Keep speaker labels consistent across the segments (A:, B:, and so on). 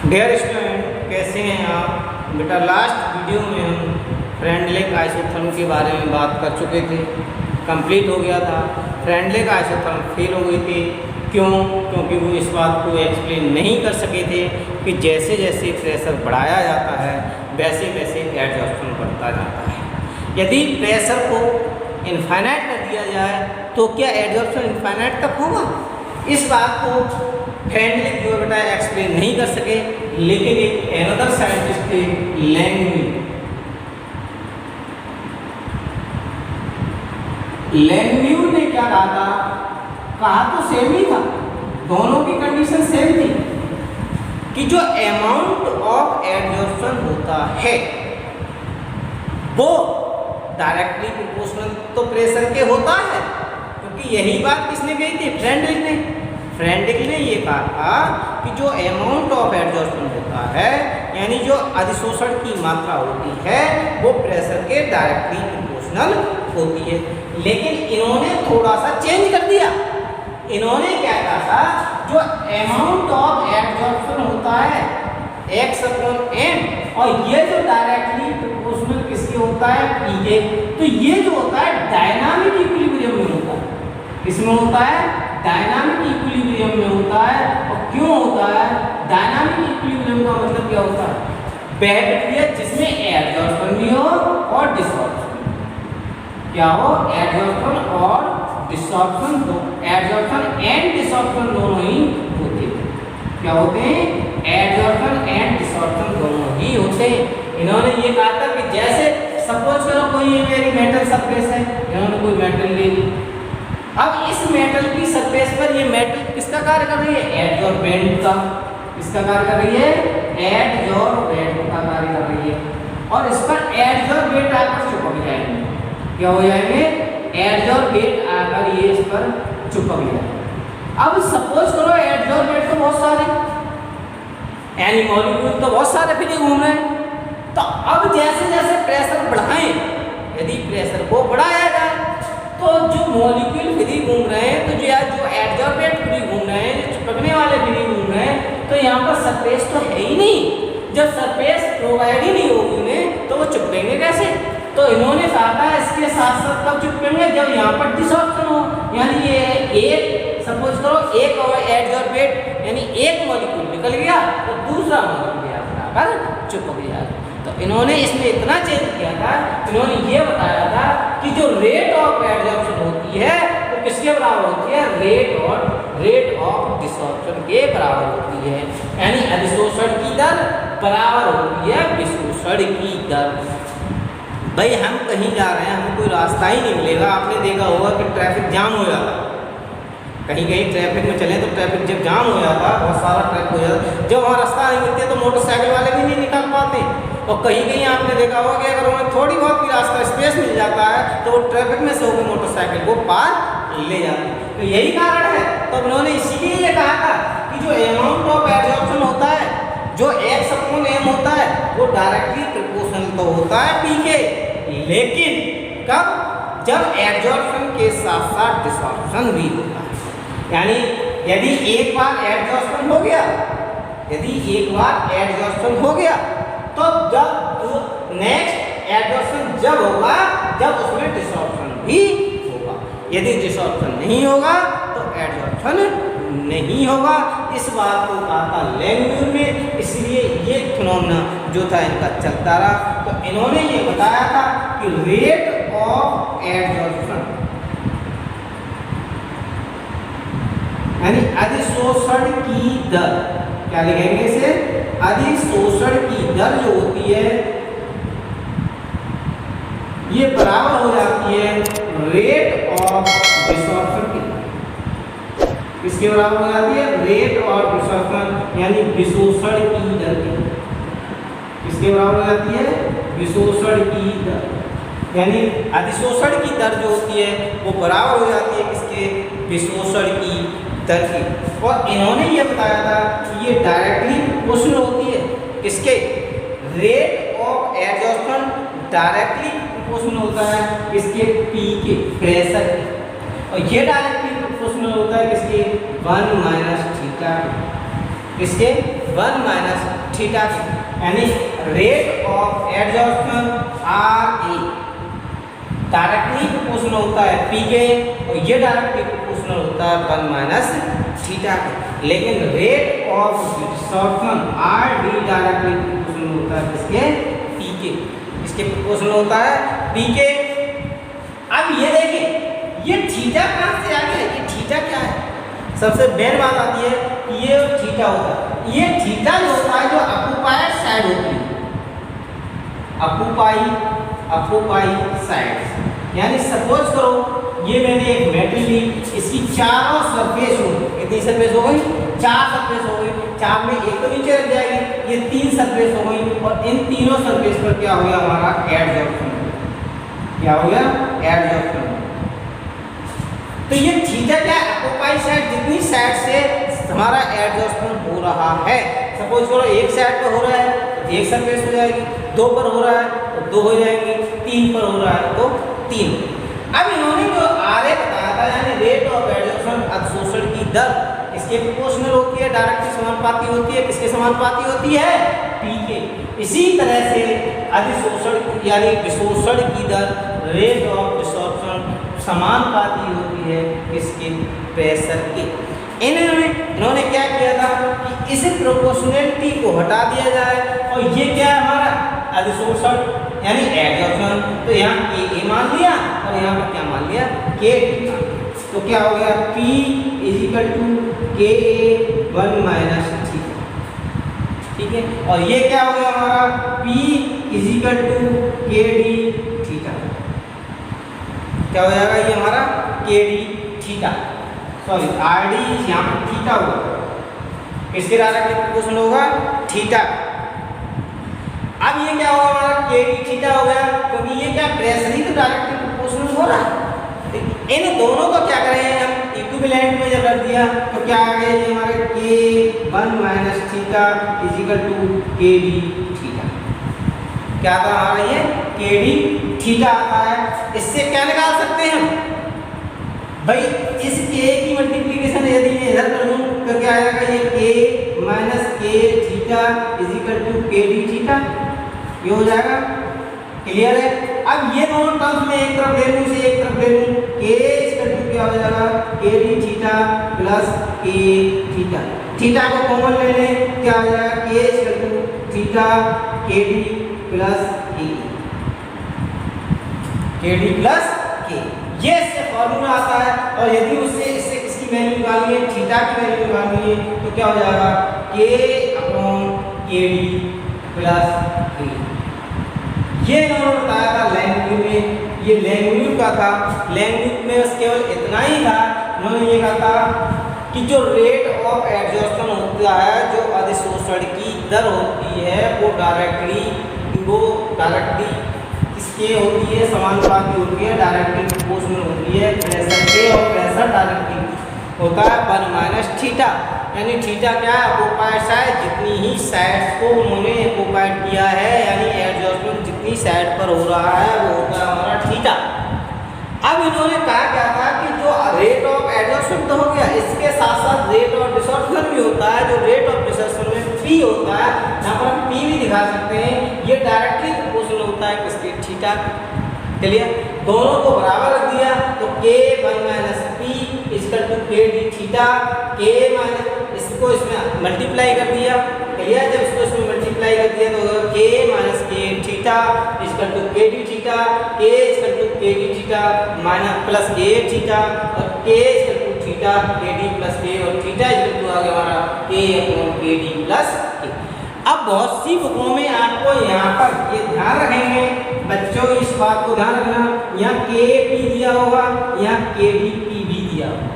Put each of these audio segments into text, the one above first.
A: Dear student, कैसे हैं आप? बेटा, लास्ट वीडियो में हम फ्रेंडलिक आइसोथर्म के बारे में बात कर चुके थे। कंप्लीट हो गया था। फ्रेंडलिक आइसोथर्म फेल हो गई थी। क्यों? क्योंकि वो इस बात को एक्सप्लेन नहीं कर सके थे कि जैसे जैसे प्रेशर बढ़ाया जाता है वैसे वैसे एडजॉर्प्शन बढ़ता जाता है। यदि प्रेशर को इनफाइनाइट कर दिया जाए तो क्या एडजॉर्प्शन इनफाइनाइट तक होगा? इस बात को फ्रेंडलिक जो बेटा एक्सप्लेन नहीं कर सके, लेकिन एक अनदर साइंटिस्ट थे, लैंगम्यूर ने क्या कहा था? कहा तो सेम ही था, दोनों की कंडीशन सेम थी कि जो अमाउंट ऑफ एडजॉर्प्शन होता है वो डायरेक्टली प्रोपोर्शनल तो प्रेशर के होता है, क्योंकि यही बात किसने कही थी? फ्रेंडलिक ने ये कहा था कि जो अमाउंट ऑफ एडजॉर्प्शन होता है, यानी जो अधिशोषण की मात्रा होती है, वो प्रेशर के डायरेक्टली प्रोपोर्शनल होती है। लेकिन इन्होंने थोड़ा सा चेंज कर दिया। इन्होंने क्या कहा था? जो अमाउंट ऑफ एडजॉर्प्शन होता है x/m, और ये जो डायरेक्टली प्रोपोर्शनल किसके होता है? P के। तो ये जो होता है डायनामिक इक्विलिब्रियम में होता है। किसमें होता है? डायनामिक इक्विलिब्रियम में होता है। और क्यों होता है? डायनामिक इक्विलिब्रियम का मतलब क्या होता है? वह प्रक्रिया जिसमें एडजॉर्प्शन भी हो और डिसऑर्प्शन। क्या हो? एडजॉर्प्शन और डिसऑर्प्शन, तो एडजॉर्प्शन एंड डिसऑर्प्शन दोनों ही होते हैं। क्या होते हैं? एडजॉर्प्शन एंड डिसऑर्प्शन दोनों ही होते हैं। इन्होंने ये कहा था कि जैसे सपोज करो कोई ये मेरी मेटल सरफेस है, इन्होंने कोई मेटल ले ली। अब इस मेटल की सरफेस पर ये मेटल किसका कार्य कर रही है? एडजॉर्बेंट का। किसका कार्य कर रही है? एडजॉर्बेंट का कार्य कर रही है। और इस पर एडजॉर्बेंट आकर चिपक जाएंगे। क्या हो जाएंगे? एडजॉर्बेंट आकर ये इस पर चिपक जाएंगे। अब सपोज करो एडजॉर्बेंट तो बहुत सारे, यानी मॉलिक्यूल तो बहुत सारे फ्री घूम रहे हैं। तो अब जैसे जैसे प्रेशर बढ़ाएं, यदि प्रेशर को बढ़ाया जाए तो जो मॉलिक्यूल फ्री घूम रहे हैं, तो जो एडजॉर्बेंट फ्री घूम रहे हैं, जो चिपकने वाले फ्री घूम रहे हैं, तो यहाँ पर सरफेस तो है ही नहीं। जब सरफेस प्रोवाइड ही नहीं होगी उन्हें, तो वो चिपकेंगे कैसे? तो इन्होंने कहा था इसके साथ साथ कब चिपकेंगे? जब यहाँ पर डिसऑर्प्शन हो, यानी ये एक सपोज करो एक और एडजॉर्बेंट, यानी एक मॉलिक्यूल निकल गया तो दूसरा मॉलिक्यूल यहाँ पर आकर चिपक गया। तो इन्होंने इसमें इतना चेंज किया था, इन्होंने ये बताया था कि जो रेट ऑफ एडजॉर्प्शन होती है वो किसके बराबर होती है? रेट ऑफ डिसऑर्प्शन के बराबर होती है। यानी अधिशोषण की दर बराबर होती है विशोषण की दर। भाई हम कहीं जा रहे हैं, हमें कोई रास्ता ही नहीं मिलेगा। आपने देखा होगा कि ट्रैफिक जाम हो जाता है। कहीं कहीं ट्रैफिक में चले तो ट्रैफिक जब जाम हो जाता है, बहुत सारा ट्रैफिक हो जाता है, जब वहाँ रास्ता नहीं मिलते तो मोटरसाइकिल वाले भी नहीं निकल पाते। और कहीं कहीं आपने देखा होगा कि अगर उन्हें थोड़ी बहुत भी रास्ता स्पेस मिल जाता है तो वो ट्रैफिक में से होकर मोटरसाइकिल को पार ले जाते हैं। तो यही कारण है। तो उन्होंने इसीलिए ये कहा था कि जो अमाउंट ऑफ एडजॉर्प्शन होता है, जो x/m होता है, वो डायरेक्टली प्रोपोर्शनल तो होता है P के, लेकिन कब? जब एडजॉर्प्शन के साथ साथ डिसऑर्प्शन भी होता है। यानी यदि एक बार एडजॉर्प्शन हो गया तो जब नेक्स्ट एडजॉर्प्शन जब होगा जब उसमें डिसऑर्प्शन भी होगा। यदि डिसऑर्प्शन नहीं होगा तो एडजॉर्प्शन नहीं होगा। इस बात को कहा था लैंगम्यूर ने, इसलिए ये फिनोमेना जो था इनका चलता रहा। तो इन्होंने ये बताया था कि रेट ऑफ एडजॉर्प्शन यानी अधिशोषण की दर, क्या लिखेंगे इसे? अधिशोषण की दर जो होती है ये बराबर हो जाती है रेट ऑफ डिसऑर्प्शन की। किसके बराबर हो जाती है? रेट ऑफ डिसऑर्प्शन यानी विशोषण की दर की। किसके बराबर हो जाती है? विशोषण की दर। यानी अधिशोषण की दर जो होती है वो बराबर हो जाती है किसके? विशोषण की दर की। और इन्होंने ये बताया था कि ये डायरेक्टली प्रोपोर्शनल होती है किसके? Rate of adsorption directly proportional होता है किसके? P के, प्रेशर के। और ये डायरेक्टली प्रोपोर्शनल होता है किसके? 1 - थीटा। किसके? 1 माइनस थीटा के, यानी rate of adsorption R A directly proportional होता है पी के, और ये डायरेक्टली प्रोपोर्शनल होता है 1 माइनस थीटा के। लेकिन rate of desorption R D directly proportional होता है किसके, पी के, इसके प्रोपोर्शनल होता है पी के। अब ये देखिए ये थीटा कहाँ से आ गया, ये थीटा क्या है, सबसे मेन बात आती है कि ये थीटा होता है, ये थीटा जो होता है जो ऑक्युपाइड साइड होती है, ऑक्युपाई साइड, यानी सपोज करो ये मैंने एक मेटल ली, इसकी चारों सरफेस हो, कितनी सरफेस हो गई, 4 सरफेस हो गई, 4 में एक तो नीचे रख जाएगी, ये 3 सरफेस हो गई, और इन तीनों सरफेस पर क्या हो गया हमारा एडजॉर्प्शन, क्या हो गया एडजॉर्प्शन। तो ये थीटा क्या है, ऑक्युपाई साइड, जितनी साइड से हमारा एडजॉर्प्शन हो रहा है, सपोज करो एक साइड पर हो रहा है तो एक सरफेस हो जाएगी, 2 पर हो रहा है तो 2 हो जाएंगी, 3 पर हो रहा है तो 3। अब इन्होंने जो आरे बताया था, यानी रेट ऑफ एडजॉर्प्शन अधिशोषण की दर इसके प्रोपोर्शनल होती है, डायरेक्टली समानुपाती होती है, किसके समानुपाती होती है, पी के। इसी तरह से अधिशोषण यानी विशोषण की दर रेट ऑफ डिसॉर्प्शन समानुपाती होती है किसके, प्रेशर के। इन्होंने क्या किया था कि इस प्रोपोर्शनलिटी को हटा दिया जाए, और ये क्या है हमारा अधिशोषण यानी एडजॉर्प्शन, तो यहाँ के ए मान लिया और यहाँ पर क्या मान लिया, के डी। तो क्या हो गया P इजिकल टू के ए 1 माइनस थीटा, ठीक है, और ये क्या हो गया हमारा P इजिकल टू के डी थीटा, क्या हो जाएगा ये हमारा के D theta, sorry R D यहाँ पर थीटा होगा, इसके डायरेक्टली प्रोपोर्शनल होगा थीटा। अब ये क्या होगा हमारा के डी थीटा हो गया, क्योंकि ये क्या प्रेशर ही तो डायरेक्टली प्रोपोर्शनल हो रहा है। इन दोनों को क्या करें हम इक्विवेलेंट में जब रख दिया तो क्या आ गया ये हमारे के 1 माइनस थीटा इजिकल टू के डी थीटा, क्या आता है हमारा ये के डी थीटा आता है। इससे क्या निकाल सकते हैं हम भाई, इस के की मल्टीप्लिकेशन यदि मैं इधर कर दूं तो क्या आएगा ये के माइनस के थीटा इजिकल टू के डी थीटा, ये हो जाएगा, क्लियर है। अब ये दोनों टर्म्स में एक तरफ ले लूं, इसे एक तरफ ले लूं, के इजिकल टू क्या हो जाएगा के डी थीटा प्लस के थीटा, थीटा को कॉमन ले लें, क्या हो जाएगा के इजिकल टू थीटा के डी प्लस के डी प्लस के, ये इससे फॉर्मूला आता है। और यदि उससे इससे किसकी वैल्यू निकालनी है, थीटा की वैल्यू निकालनी है, तो क्या हो जाएगा के अपॉन के डी प्लस के। ये इन्होंने बताया था लैंग्वेज में, ये लैंग्वेज का था, लैंग्वेज में बस केवल इतना ही था, उन्होंने ये कहा था कि जो रेट ऑफ एडजॉर्प्शन होता है, जो अधिशोषण की दर होती है, वो डायरेक्टली किसके होती है, समानुपाती होती है, डायरेक्टली प्रोपोर्शनल होती है प्रेशर के, और प्रेशर डायरेक्टली होता है 1 माइनस थीटा, यानी थीटा क्या है ऑक्युपाइड साइड, जितनी ही साइड्स को उन्होंने ऑक्युपाइड किया है, यानी एडजॉर्प्शन जितनी साइड पर हो रहा है वो होता है हमारा थीटा। अब इन्होंने कहा क्या था कि जो रेट ऑफ एडजॉर्प्शन तो हो गया, इसके साथ साथ रेट ऑफ डिसॉर्प्शन भी होता है, जो रेट ऑफ डिसॉर्प्शन में P होता है, यहाँ पर हम P भी दिखा सकते हैं, ये डायरेक्टली प्रोपोर्शनल होता है किसके, थीटा। चलिए दोनों को बराबर रख दिया तो के 1 माइनस पी इक्वल टू के डी थीटा, के माइनस इसको इसमें मल्टीप्लाई कर दिया, क्लियर, जब इसको इसमें मल्टीप्लाई कर दिया तो के माइनस के थीटा इक्वल टू के डी थीटा, के इक्वल टू के डी थीटा माइनस प्लस के थीटा, और के इक्वल टू थीटा के डी प्लस के, और थीटा इक्वल टू आ गया हमारा के अपॉन के डी प्लस के। अब बहुत सी बुकों में आपको यहाँ पर ये ध्यान रखेंगे बच्चों, इस बात को ध्यान रखना, यहाँ के पी दिया होगा, यहाँ के डी पी भी दिया होगा,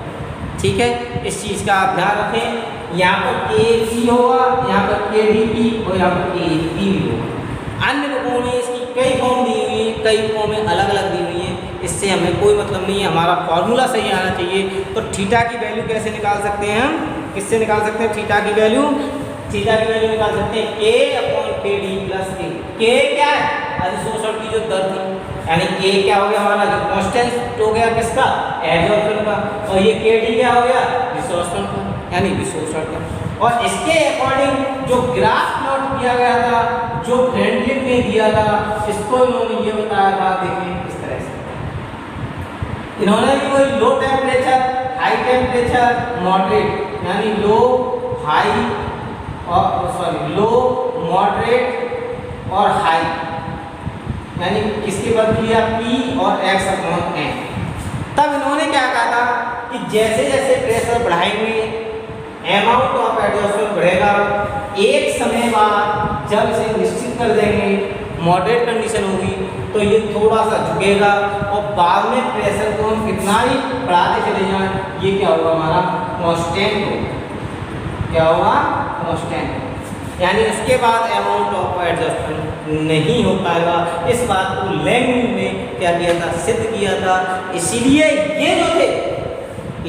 A: ठीक है, इस चीज़ का आप ध्यान रखें। यहाँ पर के सी होगा, यहाँ पर के डी पी, और यहाँ पर के पी भी होगा। अन्य बुकों में इसकी कई फॉर्म दी हुई है, कई बुकों में अलग अलग दी हुई है, इससे हमें कोई मतलब नहीं है, हमारा फॉर्मूला सही आना चाहिए। तो थीटा की वैल्यू कैसे निकाल सकते हैं हम, किससे निकाल सकते हैं थीटा की वैल्यू, थीटा की वैल्यू निकाल सकते हैं के अपॉन के डी प्लस के क्या है अधिशोषण की जो दर थी, यानी के क्या हो गया हमारा जो कांस्टेंट हो गया किसका, एडजॉर्प्शन का, और ये के डी क्या हो गया विशोषण का, यानी विशोषण का। और इसके अकॉर्डिंग जो ग्राफ प्लॉट किया गया था, जो फ्रेंडलिक ने दिया था, इसको इन्होंने ये बताया था, देखिए इस तरह से इन्होंने भी वही low temperature, high temperature, moderate, यानी लो, हाई और लो, मॉडरेट और हाई, यानी किसके बदल लिया P और X अपॉन N। तब इन्होंने क्या कहा था कि जैसे जैसे प्रेशर बढ़ाएंगे अमाउंट ऑफ एडजॉर्प्शन बढ़ेगा, एक समय बाद जब इसे निश्चित कर देंगे मॉडरेट कंडीशन होगी तो ये थोड़ा सा झुकेगा और बाद में प्रेशर को हम कितना ही बढ़ाते चले जाएं, ये क्या होगा हमारा कांस्टेंट होगा। क्या होगा? कांस्टेंट। यानी उसके बाद अमाउंट ऑफ एडजस्टमेंट नहीं हो पाएगा। इस बात को लैंगम्यू ने क्या किया था? सिद्ध किया था। इसीलिए ये जो थे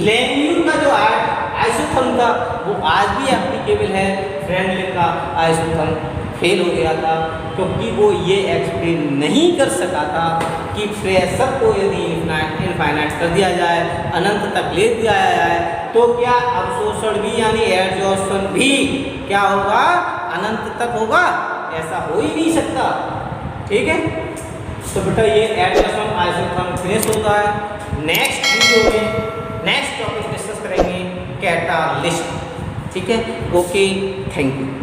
A: लैंगम्यू का जो आइसोथर्म था वो आज भी एप्लीकेबल है। फ्रेंडलिक का आइसोथर्म फेल हो गया था क्योंकि वो ये एक्सप्लेन नहीं कर सका था कि प्रेशर को यदि इनफाइनाइट कर दिया जाए, अनंत तक ले दिया जाए, तो क्या अवशोषण भी यानी एडजॉर्प्शन भी क्या होगा? अनंत तक होगा? ऐसा हो ही नहीं सकता। ठीक है, तो बेटा ये एडजॉर्प्शन आइसोथर्म फिनिश होता है। नेक्स्ट वीडियो में नेक्स्ट टॉपिक डिस्कस करेंगे कैटालिस्ट। ठीक है, ओके, थैंक यू।